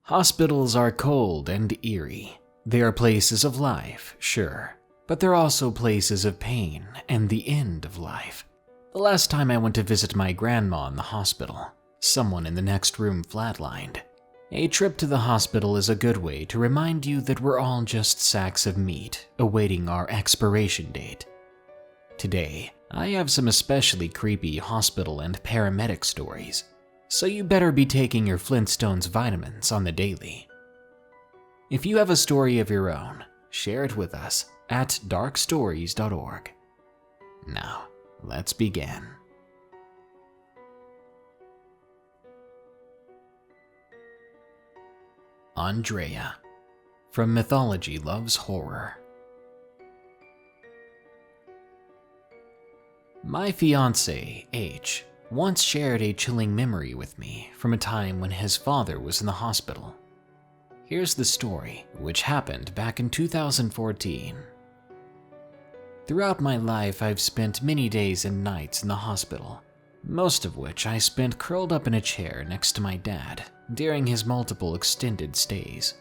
Hospitals are cold and eerie. They are places of life, sure, but they're also places of pain and the end of life. The last time I went to visit my grandma in the hospital, someone in the next room flatlined. A trip to the hospital is a good way to remind you that we're all just sacks of meat awaiting our expiration date. Today, I have some especially creepy hospital and paramedic stories, so you better be taking your Flintstones vitamins on the daily. If you have a story of your own, share it with us at darkstories.org. Now, let's begin. Andrea, from Mythology Loves Horror. My fiancé, H, once shared a chilling memory with me from a time when his father was in the hospital. Here's the story, which happened back in 2014. Throughout my life, I've spent many days and nights in the hospital, most of which I spent curled up in a chair next to my dad during his multiple extended stays.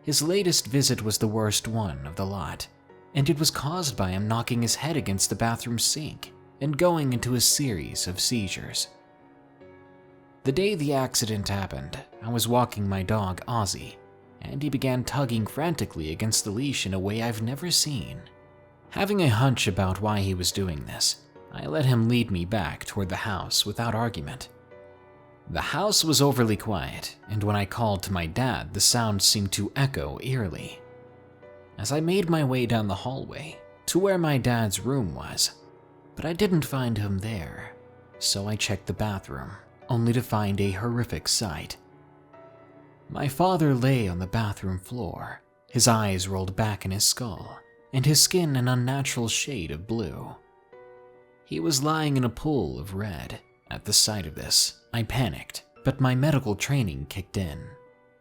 His latest visit was the worst one of the lot, and it was caused by him knocking his head against the bathroom sink and going into a series of seizures. The day the accident happened, I was walking my dog Ozzy, and he began tugging frantically against the leash in a way I've never seen. Having a hunch about why he was doing this, I let him lead me back toward the house without argument. The house was overly quiet, and when I called to my dad, the sound seemed to echo eerily. As I made my way down the hallway to where my dad's room was, but I didn't find him there, so I checked the bathroom, only to find a horrific sight. My father lay on the bathroom floor, his eyes rolled back in his skull, and his skin an unnatural shade of blue. He was lying in a pool of red. At the sight of this, I panicked, but my medical training kicked in.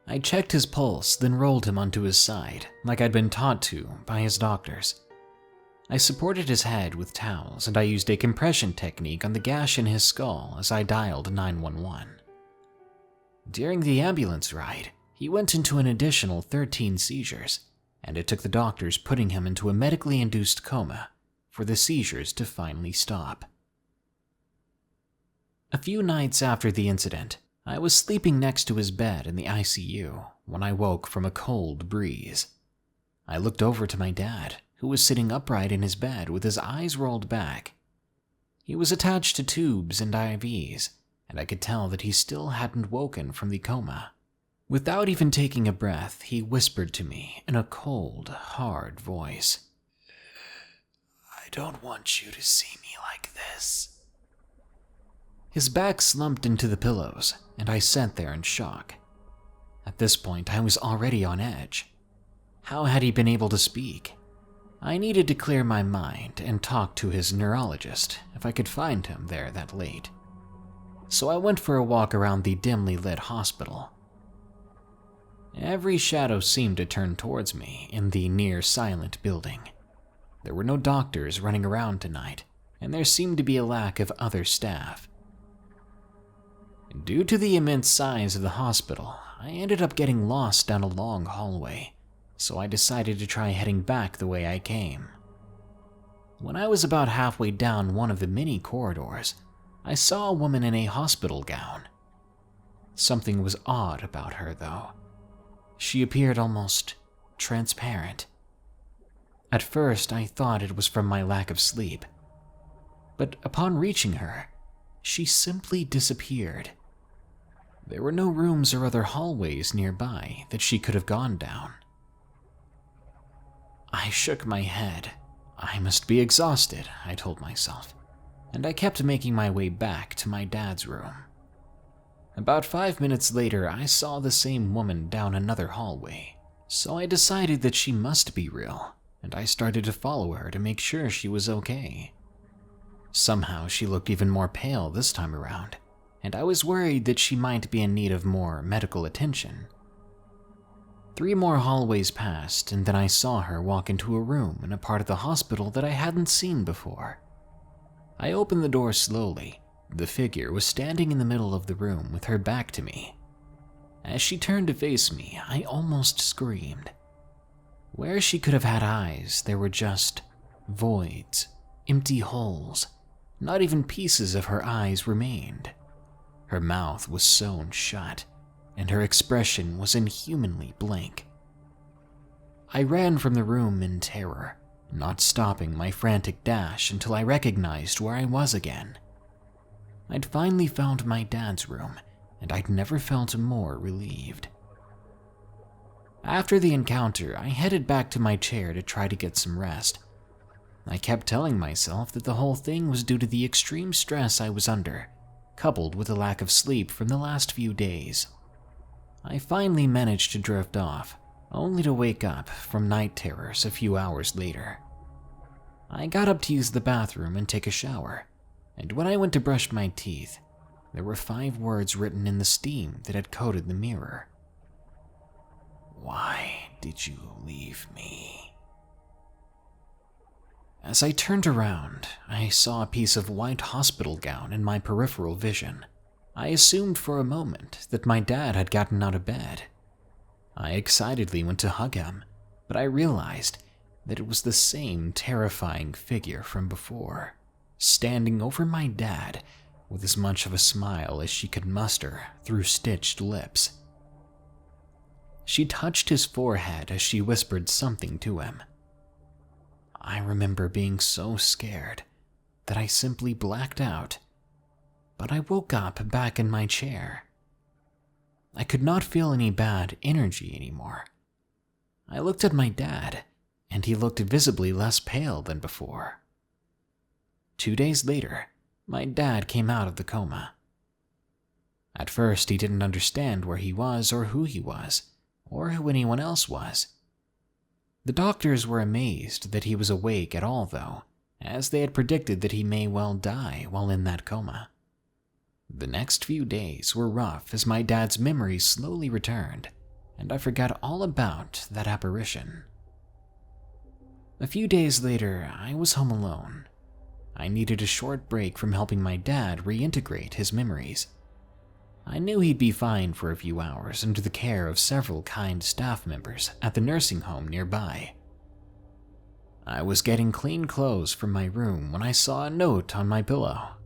I checked his pulse, then rolled him onto his side, like I'd been taught to by his doctors. I supported his head with towels, and I used a compression technique on the gash in his skull as I dialed 911. During the ambulance ride, he went into an additional 13 seizures, and it took the doctors putting him into a medically induced coma for the seizures to finally stop. A few nights after the incident, I was sleeping next to his bed in the ICU when I woke from a cold breeze. I looked over to my dad, who was sitting upright in his bed with his eyes rolled back. He was attached to tubes and IVs, and I could tell that he still hadn't woken from the coma. Without even taking a breath, he whispered to me in a cold, hard voice, "I don't want you to see me like this." His back slumped into the pillows, and I sat there in shock. At this point, I was already on edge. How had he been able to speak? I needed to clear my mind and talk to his neurologist if I could find him there that late. So I went for a walk around the dimly lit hospital. Every shadow seemed to turn towards me in the near-silent building. There were no doctors running around tonight, and there seemed to be a lack of other staff. Due to the immense size of the hospital, I ended up getting lost down a long hallway, so I decided to try heading back the way I came. When I was about halfway down one of the many corridors, I saw a woman in a hospital gown. Something was odd about her, though. She appeared almost transparent. At first, I thought it was from my lack of sleep, but upon reaching her, she simply disappeared. There were no rooms or other hallways nearby that she could have gone down. I shook my head. I must be exhausted, I told myself, and I kept making my way back to my dad's room. About 5 minutes later, I saw the same woman down another hallway, so I decided that she must be real, and I started to follow her to make sure she was okay. Somehow she looked even more pale this time around, and I was worried that she might be in need of more medical attention. 3 more hallways passed, and then I saw her walk into a room in a part of the hospital that I hadn't seen before. I opened the door slowly. The figure was standing in the middle of the room with her back to me. As she turned to face me, I almost screamed. Where she could have had eyes, there were just voids, empty holes. Not even pieces of her eyes remained. Her mouth was sewn shut, and her expression was inhumanly blank. I ran from the room in terror, not stopping my frantic dash until I recognized where I was again. I'd finally found my dad's room, and I'd never felt more relieved. After the encounter, I headed back to my chair to try to get some rest. I kept telling myself that the whole thing was due to the extreme stress I was under, coupled with a lack of sleep from the last few days. I finally managed to drift off, only to wake up from night terrors a few hours later. I got up to use the bathroom and take a shower, and when I went to brush my teeth, there were 5 words written in the steam that had coated the mirror. "Why did you leave me?" As I turned around, I saw a piece of white hospital gown in my peripheral vision. I assumed for a moment that my dad had gotten out of bed. I excitedly went to hug him, but I realized that it was the same terrifying figure from before, standing over my dad with as much of a smile as she could muster through stitched lips. She touched his forehead as she whispered something to him. I remember being so scared that I simply blacked out, but I woke up back in my chair. I could not feel any bad energy anymore. I looked at my dad, and he looked visibly less pale than before. 2 days later, my dad came out of the coma. At first, he didn't understand where he was or who who anyone else was. The doctors were amazed that he was awake at all, though, as they had predicted that he may well die while in that coma. The next few days were rough as my dad's memories slowly returned, and I forgot all about that apparition. A few days later, I was home alone. I needed a short break from helping my dad reintegrate his memories. I knew he'd be fine for a few hours under the care of several kind staff members at the nursing home nearby. I was getting clean clothes from my room when I saw a note on my pillow.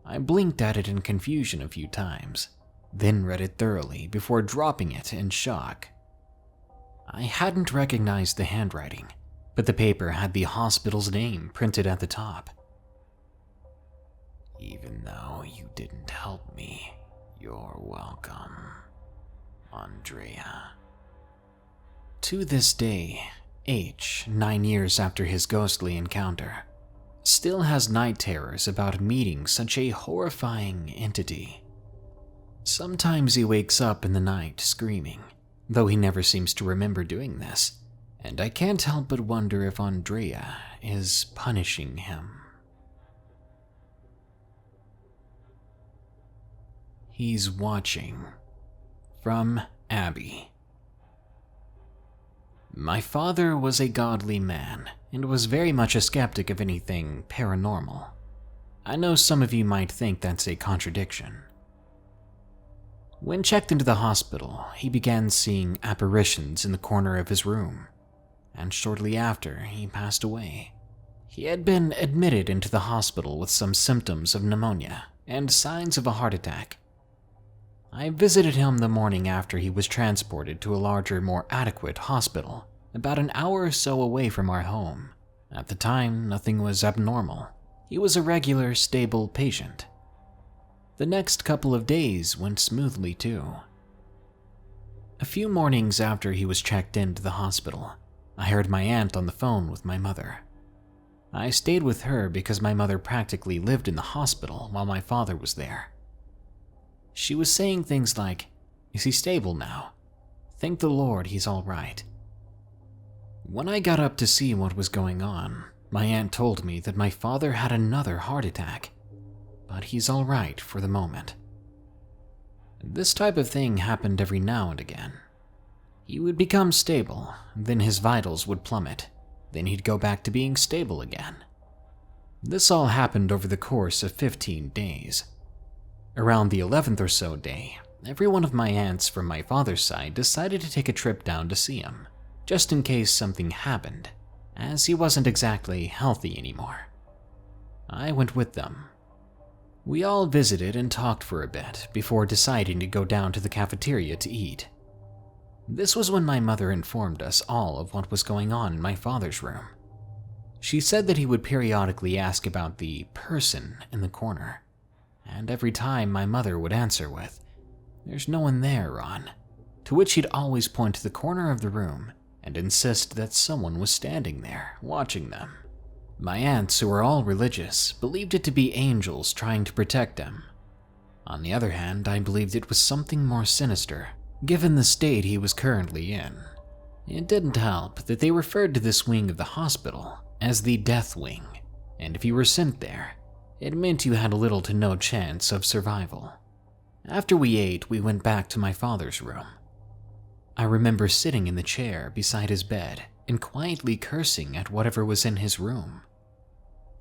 I blinked at it in confusion a few times, then read it thoroughly before dropping it in shock. I hadn't recognized the handwriting, but the paper had the hospital's name printed at the top. "Even though you didn't help me, you're welcome, Andrea." To this day, H, 9 years after his ghostly encounter, still has night terrors about meeting such a horrifying entity. Sometimes he wakes up in the night screaming, though he never seems to remember doing this, and I can't help but wonder if Andrea is punishing him. He's watching. From Abby. My father was a godly man and was very much a skeptic of anything paranormal. I know some of you might think that's a contradiction. When checked into the hospital, he began seeing apparitions in the corner of his room, and shortly after, he passed away. He had been admitted into the hospital with some symptoms of pneumonia and signs of a heart attack. I visited him the morning after he was transported to a larger, more adequate hospital, about an hour or so away from our home. At the time, nothing was abnormal. He was a regular, stable patient. The next couple of days went smoothly too. A few mornings after he was checked into the hospital, I heard my aunt on the phone with my mother. I stayed with her because my mother practically lived in the hospital while my father was there. She was saying things like, "Is he stable now? Thank the Lord he's all right." When I got up to see what was going on, my aunt told me that my father had another heart attack, but he's all right for the moment. This type of thing happened every now and again. He would become stable, then his vitals would plummet, then he'd go back to being stable again. This all happened over the course of 15 days. Around the 11th or so day, every one of my aunts from my father's side decided to take a trip down to see him, just in case something happened, as he wasn't exactly healthy anymore. I went with them. We all visited and talked for a bit before deciding to go down to the cafeteria to eat. This was when my mother informed us all of what was going on in my father's room. She said that he would periodically ask about the person in the corner, and every time my mother would answer with, "There's no one there, Ron," to which he'd always point to the corner of the room and insist that someone was standing there, watching them. My aunts, who were all religious, believed it to be angels trying to protect them. On the other hand, I believed it was something more sinister, given the state he was currently in. It didn't help that they referred to this wing of the hospital as the death wing, and if you were sent there, it meant you had little to no chance of survival. After we ate, we went back to my father's room. I remember sitting in the chair beside his bed and quietly cursing at whatever was in his room.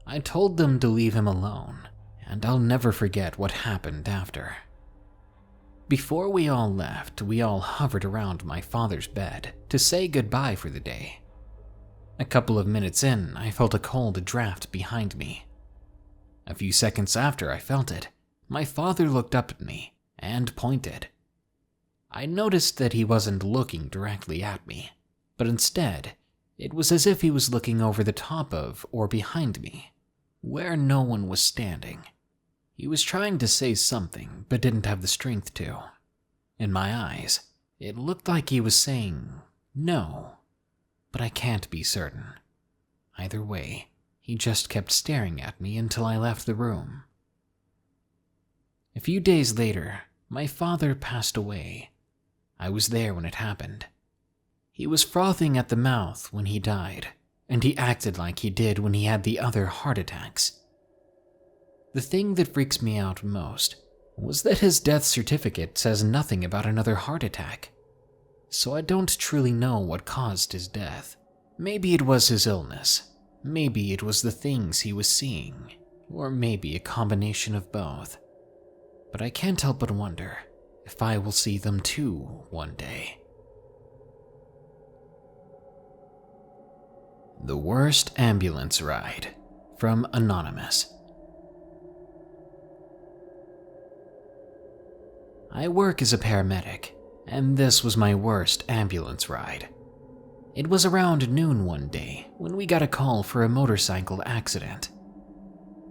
I told them to leave him alone, and I'll never forget what happened after. Before we all left, we all hovered around my father's bed to say goodbye for the day. A couple of minutes in, I felt a cold draft behind me. A few seconds after I felt it, my father looked up at me and pointed. I noticed that he wasn't looking directly at me, but instead, it was as if he was looking over the top of or behind me, where no one was standing. He was trying to say something, but didn't have the strength to. In my eyes, it looked like he was saying no, but I can't be certain. Either way, he just kept staring at me until I left the room. A few days later, my father passed away. I was there when it happened. He was frothing at the mouth when he died, and he acted like he did when he had the other heart attacks. The thing that freaks me out most was that his death certificate says nothing about another heart attack. So I don't truly know what caused his death. Maybe it was his illness, maybe it was the things he was seeing, or maybe a combination of both. But I can't help but wonder if I will see them too one day. The worst ambulance ride, from Anonymous. I work as a paramedic, and this was my worst ambulance ride. It was around noon one day when we got a call for a motorcycle accident.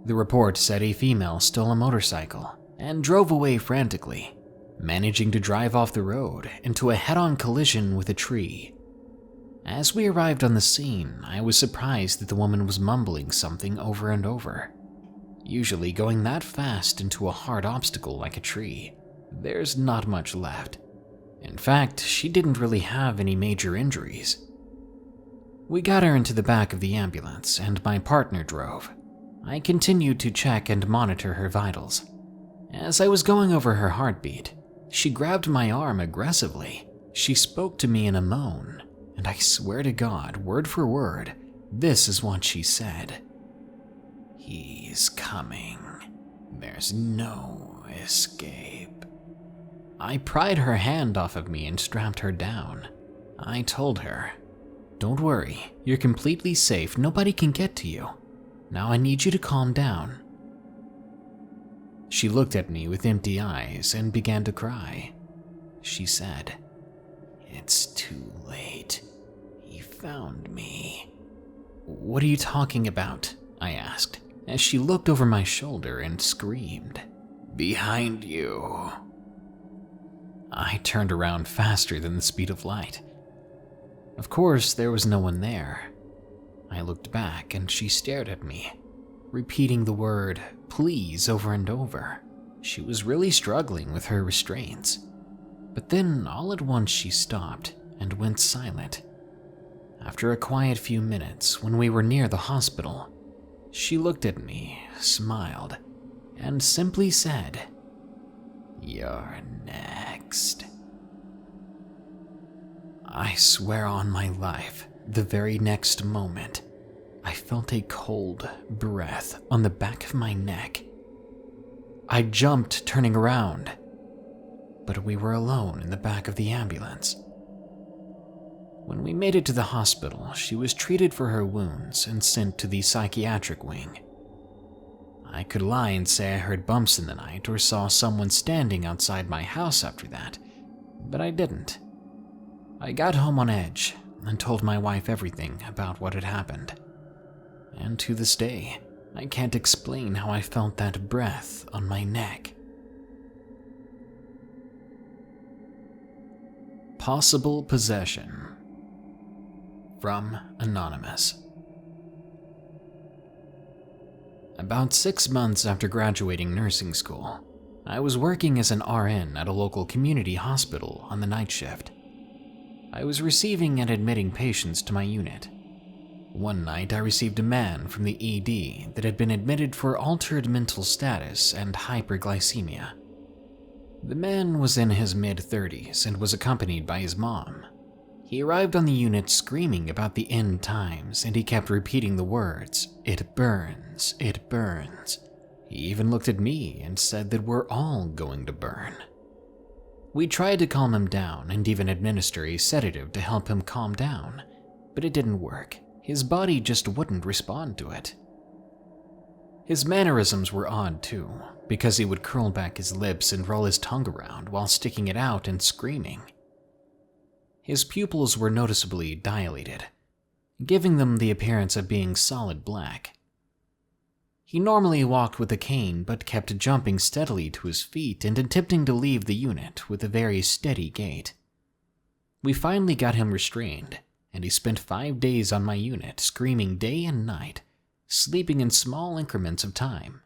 The report said a female stole a motorcycle and drove away frantically, managing to drive off the road into a head-on collision with a tree. As we arrived on the scene, I was surprised that the woman was mumbling something over and over. Usually going that fast into a hard obstacle like a tree, there's not much left. In fact, she didn't really have any major injuries. We got her into the back of the ambulance, and my partner drove. I continued to check and monitor her vitals. As I was going over her heartbeat, she grabbed my arm aggressively. She spoke to me in a moan, and I swear to God, word for word, this is what she said. "He's coming. There's no escape." I pried her hand off of me and strapped her down. I told her, "Don't worry, you're completely safe, nobody can get to you. Now I need you to calm down." She looked at me with empty eyes and began to cry. She said, "It's too late. He found me." "What are you talking about?" I asked, as she looked over my shoulder and screamed, "Behind you." I turned around faster than the speed of light. Of course, there was no one there. I looked back and she stared at me, repeating the word "please" over and over. She was really struggling with her restraints. But then all at once she stopped and went silent. After a quiet few minutes, when we were near the hospital, she looked at me, smiled, and simply said, "You're next." I swear on my life, the very next moment, I felt a cold breath on the back of my neck. I jumped, turning around, but we were alone in the back of the ambulance. When we made it to the hospital, she was treated for her wounds and sent to the psychiatric wing. I could lie and say I heard bumps in the night or saw someone standing outside my house after that, but I didn't. I got home on edge and told my wife everything about what had happened. And to this day, I can't explain how I felt that breath on my neck. Possible possession. From Anonymous. About 6 months after graduating nursing school, I was working as an RN at a local community hospital on the night shift. I was receiving and admitting patients to my unit. One night I received a man from the ED that had been admitted for altered mental status and hyperglycemia. The man was in his mid-30s and was accompanied by his mom. He arrived on the unit screaming about the end times, and he kept repeating the words, "It burns, it burns." He even looked at me and said that we're all going to burn. We tried to calm him down and even administer a sedative to help him calm down, but it didn't work. His body just wouldn't respond to it. His mannerisms were odd too, because he would curl back his lips and roll his tongue around while sticking it out and screaming. His pupils were noticeably dilated, giving them the appearance of being solid black. He normally walked with a cane but kept jumping steadily to his feet and attempting to leave the unit with a very steady gait. We finally got him restrained, and he spent 5 days on my unit screaming day and night, sleeping in small increments of time.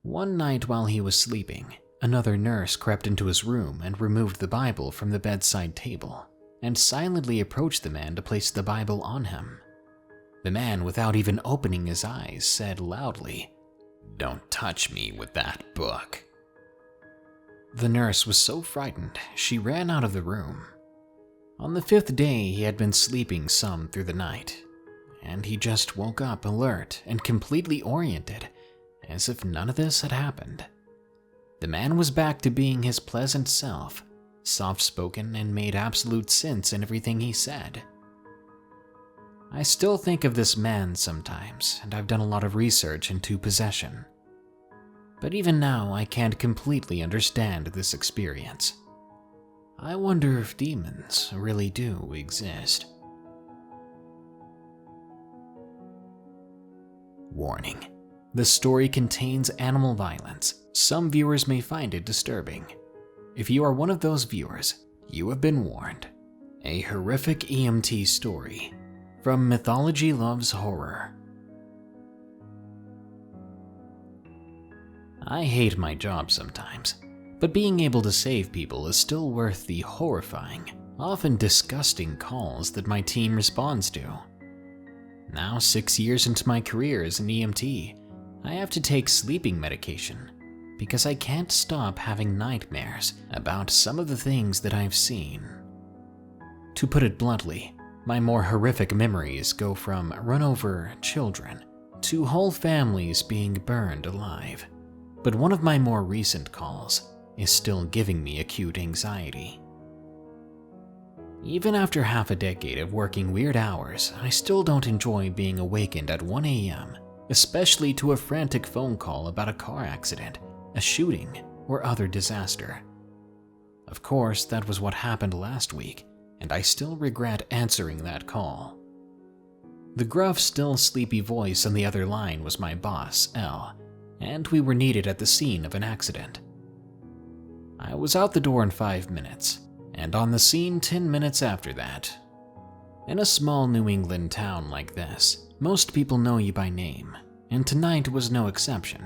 One night while he was sleeping, another nurse crept into his room and removed the Bible from the bedside table, and silently approached the man to place the Bible on him. The man, without even opening his eyes, said loudly, "Don't touch me with that book." The nurse was so frightened, she ran out of the room. On the 5th day, he had been sleeping some through the night, and he just woke up alert and completely oriented, as if none of this had happened. The man was back to being his pleasant self, soft-spoken and made absolute sense in everything he said. I still think of this man sometimes, and I've done a lot of research into possession. But even now, I can't completely understand this experience. I wonder if demons really do exist. Warning: the story contains animal violence. Some viewers may find it disturbing. If you are one of those viewers, you have been warned. A horrific EMT story from MythologyLovesHorror. I hate my job sometimes, but being able to save people is still worth the horrifying, often disgusting calls that my team responds to. Now 6 years into my career as an EMT, I have to take sleeping medication because I can't stop having nightmares about some of the things that I've seen. To put it bluntly, my more horrific memories go from run-over children to whole families being burned alive. But one of my more recent calls is still giving me acute anxiety. Even after half a decade of working weird hours, I still don't enjoy being awakened at 1 a.m., especially to a frantic phone call about a car accident, a shooting, or other disaster. Of course, that was what happened last week, and I still regret answering that call. The gruff, still sleepy voice on the other line was my boss, L, and we were needed at the scene of an accident. I was out the door in 5 minutes, and on the scene 10 minutes after that. In a small New England town like this, most people know you by name, and tonight was no exception.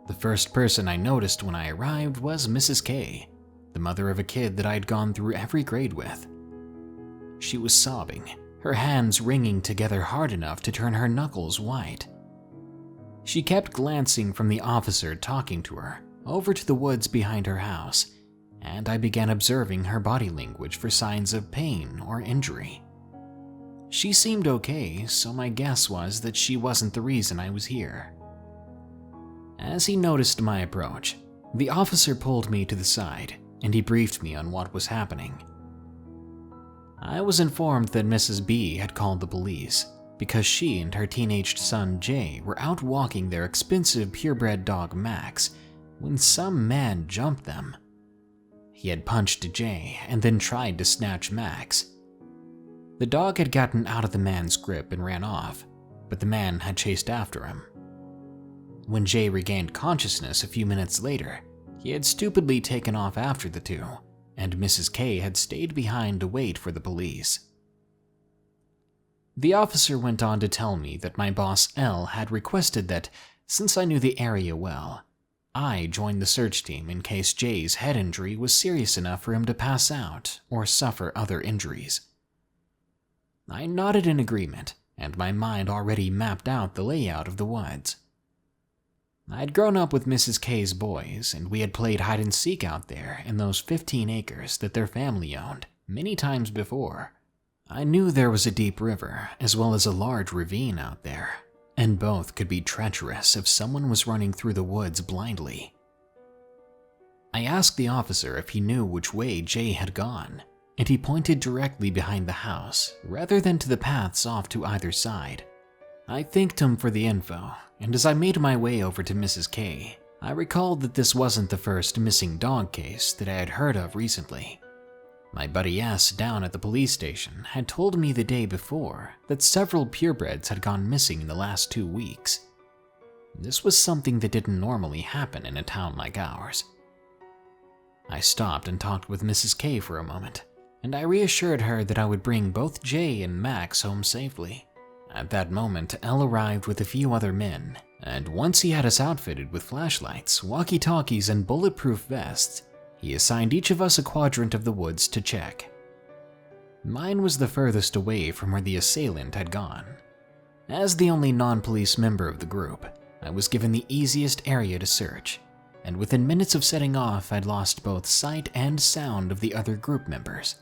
The first person I noticed when I arrived was Mrs. K, the mother of a kid that I'd gone through every grade with. She was sobbing, her hands wringing together hard enough to turn her knuckles white. She kept glancing from the officer talking to her over to the woods behind her house, and I began observing her body language for signs of pain or injury. She seemed okay, so my guess was that she wasn't the reason I was here. As he noticed my approach, the officer pulled me to the side and he briefed me on what was happening. I was informed that Mrs. B had called the police because she and her teenaged son Jay were out walking their expensive purebred dog Max when some man jumped them. He had punched Jay and then tried to snatch Max. The dog had gotten out of the man's grip and ran off, but the man had chased after him. When Jay regained consciousness a few minutes later, he had stupidly taken off after the two, and Mrs. K had stayed behind to wait for the police. The officer went on to tell me that my boss L had requested that, since I knew the area well, I join the search team in case Jay's head injury was serious enough for him to pass out or suffer other injuries. I nodded in agreement, and my mind already mapped out the layout of the woods. I'd grown up with Mrs. K's boys, and we had played hide-and-seek out there in those 15 acres that their family owned many times before. I knew there was a deep river as well as a large ravine out there, and both could be treacherous if someone was running through the woods blindly. I asked the officer if he knew which way Jay had gone, and he pointed directly behind the house rather than to the paths off to either side. I thanked him for the info, and as I made my way over to Mrs. K, I recalled that this wasn't the first missing dog case that I had heard of recently. My buddy S down at the police station had told me the day before that several purebreds had gone missing in the last 2 weeks. This was something that didn't normally happen in a town like ours. I stopped and talked with Mrs. K for a moment, and I reassured her that I would bring both Jay and Max home safely. At that moment, L arrived with a few other men, and once he had us outfitted with flashlights, walkie-talkies, and bulletproof vests, he assigned each of us a quadrant of the woods to check. Mine was the furthest away from where the assailant had gone. As the only non-police member of the group, I was given the easiest area to search, and within minutes of setting off, I'd lost both sight and sound of the other group members.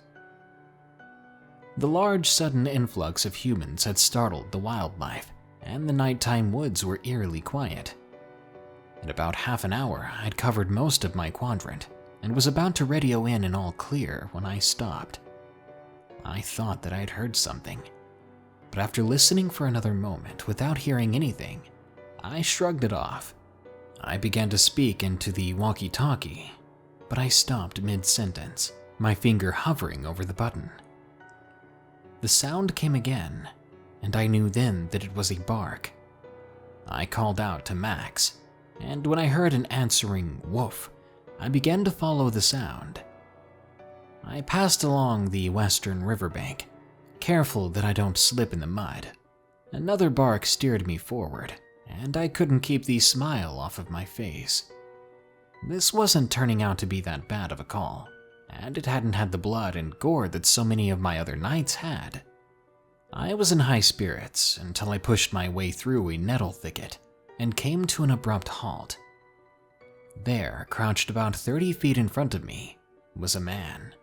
The large, sudden influx of humans had startled the wildlife, and the nighttime woods were eerily quiet. In about half an hour, I'd covered most of my quadrant, and was about to radio in an all clear when I stopped. I thought that I'd heard something, but after listening for another moment without hearing anything, I shrugged it off. I began to speak into the walkie-talkie, but I stopped mid-sentence, my finger hovering over the button. The sound came again, and I knew then that it was a bark. I called out to Max, and when I heard an answering woof, I began to follow the sound. I passed along the western riverbank, careful that I don't slip in the mud. Another bark steered me forward, and I couldn't keep the smile off of my face. This wasn't turning out to be that bad of a call, and it hadn't had the blood and gore that so many of my other nights had. I was in high spirits until I pushed my way through a nettle thicket and came to an abrupt halt. There, crouched about 30 feet in front of me, was a man.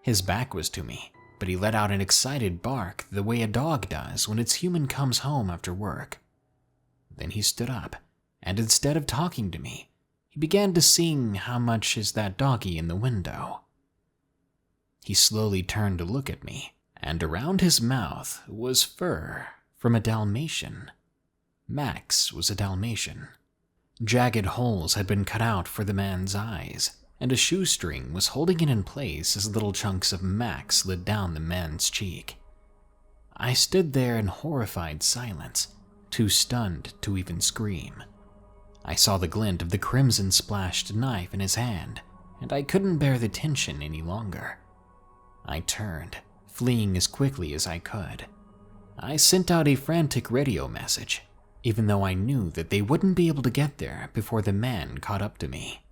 His back was to me, but he let out an excited bark the way a dog does when its human comes home after work. Then he stood up, and instead of talking to me, he began to sing "How Much Is That Doggy in the Window." He slowly turned to look at me, and around his mouth was fur from a Dalmatian. Max was a Dalmatian. Jagged holes had been cut out for the man's eyes, and a shoestring was holding it in place as little chunks of Max slid down the man's cheek. I stood there in horrified silence, too stunned to even scream. I saw the glint of the crimson-splashed knife in his hand, and I couldn't bear the tension any longer. I turned, fleeing as quickly as I could. I sent out a frantic radio message, even though I knew that they wouldn't be able to get there before the man caught up to me.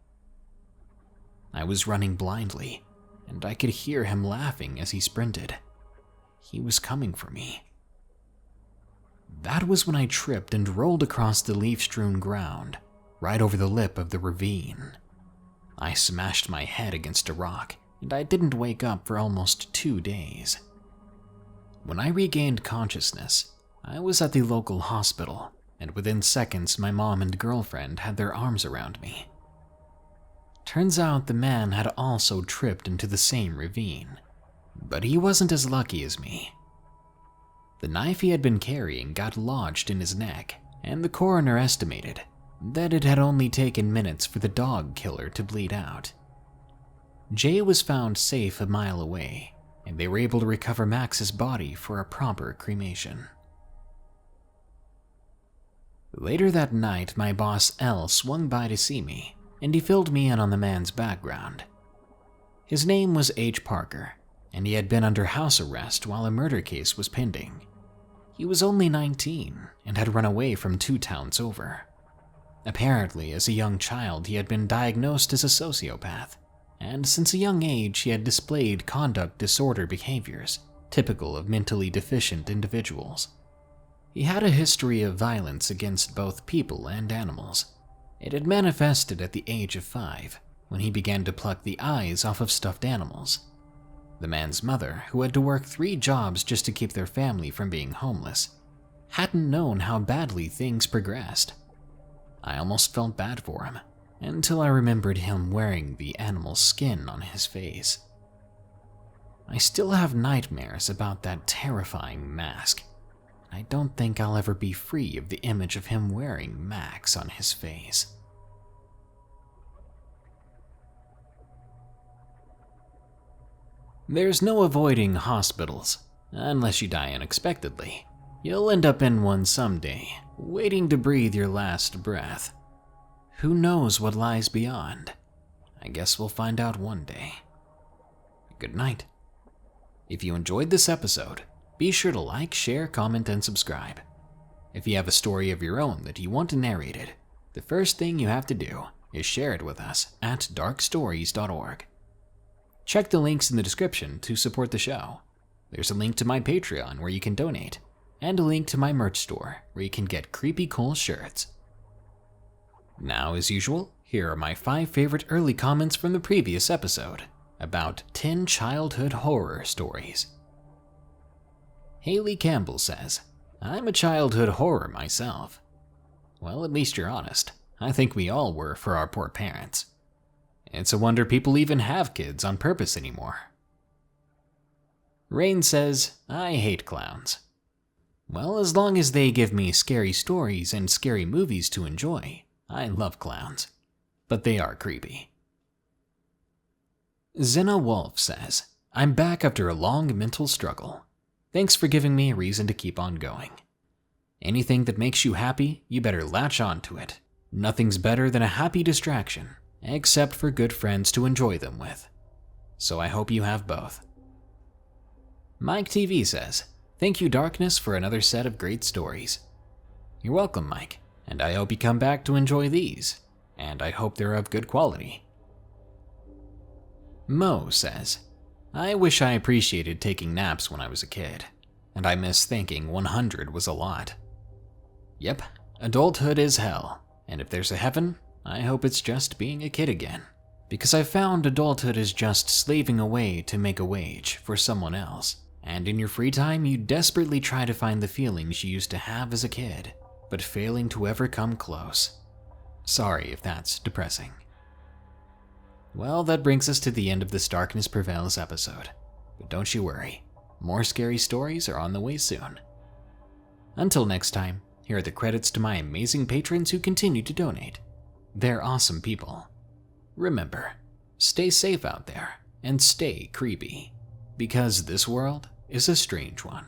I was running blindly, and I could hear him laughing as he sprinted. He was coming for me. That was when I tripped and rolled across the leaf-strewn ground, right over the lip of the ravine. I smashed my head against a rock, and I didn't wake up for almost 2 days. When I regained consciousness, I was at the local hospital, and within seconds my mom and girlfriend had their arms around me. Turns out the man had also tripped into the same ravine, but he wasn't as lucky as me. The knife he had been carrying got lodged in his neck, and the coroner estimated that it had only taken minutes for the dog killer to bleed out. Jay was found safe a mile away, and they were able to recover Max's body for a proper cremation. Later that night, my boss L swung by to see me, and he filled me in on the man's background. His name was H. Parker, and he had been under house arrest while a murder case was pending. He was only 19 and had run away from 2 towns over. Apparently, as a young child, he had been diagnosed as a sociopath, and since a young age he had displayed conduct disorder behaviors, typical of mentally deficient individuals. He had a history of violence against both people and animals. It had manifested at the age of 5, when he began to pluck the eyes off of stuffed animals. The man's mother, who had to work 3 jobs just to keep their family from being homeless, hadn't known how badly things progressed. I almost felt bad for him, until I remembered him wearing the animal's skin on his face. I still have nightmares about that terrifying mask. I don't think I'll ever be free of the image of him wearing Max on his face. There's no avoiding hospitals, unless you die unexpectedly. You'll end up in one someday, waiting to breathe your last breath. Who knows what lies beyond? I guess we'll find out one day. Good night. If you enjoyed this episode, be sure to like, share, comment, and subscribe. If you have a story of your own that you want narrated, the first thing you have to do is share it with us at darkstories.org. Check the links in the description to support the show. There's a link to my Patreon where you can donate, and a link to my merch store where you can get creepy cool shirts. Now, as usual, here are my 5 favorite early comments from the previous episode about 10 childhood horror stories. Haley Campbell says, I'm a childhood horror myself. Well, at least you're honest. I think we all were for our poor parents. It's a wonder people even have kids on purpose anymore. Rain says, I hate clowns. Well, as long as they give me scary stories and scary movies to enjoy, I love clowns. But they are creepy. Zena Wolf says, I'm back after a long mental struggle. Thanks for giving me a reason to keep on going. Anything that makes you happy, you better latch on to it. Nothing's better than a happy distraction, except for good friends to enjoy them with. So I hope you have both. Mike TV says, thank you, Darkness, for another set of great stories. You're welcome, Mike, and I hope you come back to enjoy these, and I hope they're of good quality. Mo says, I wish I appreciated taking naps when I was a kid, and I miss thinking 100 was a lot. Yep, adulthood is hell, and if there's a heaven, I hope it's just being a kid again, because I found adulthood is just slaving away to make a wage for someone else, and in your free time you desperately try to find the feelings you used to have as a kid, but failing to ever come close. Sorry if that's depressing. Well, that brings us to the end of this Darkness Prevails episode, but don't you worry, more scary stories are on the way soon. Until next time, here are the credits to my amazing patrons who continue to donate. They're awesome people. Remember, stay safe out there and stay creepy, because this world is a strange one.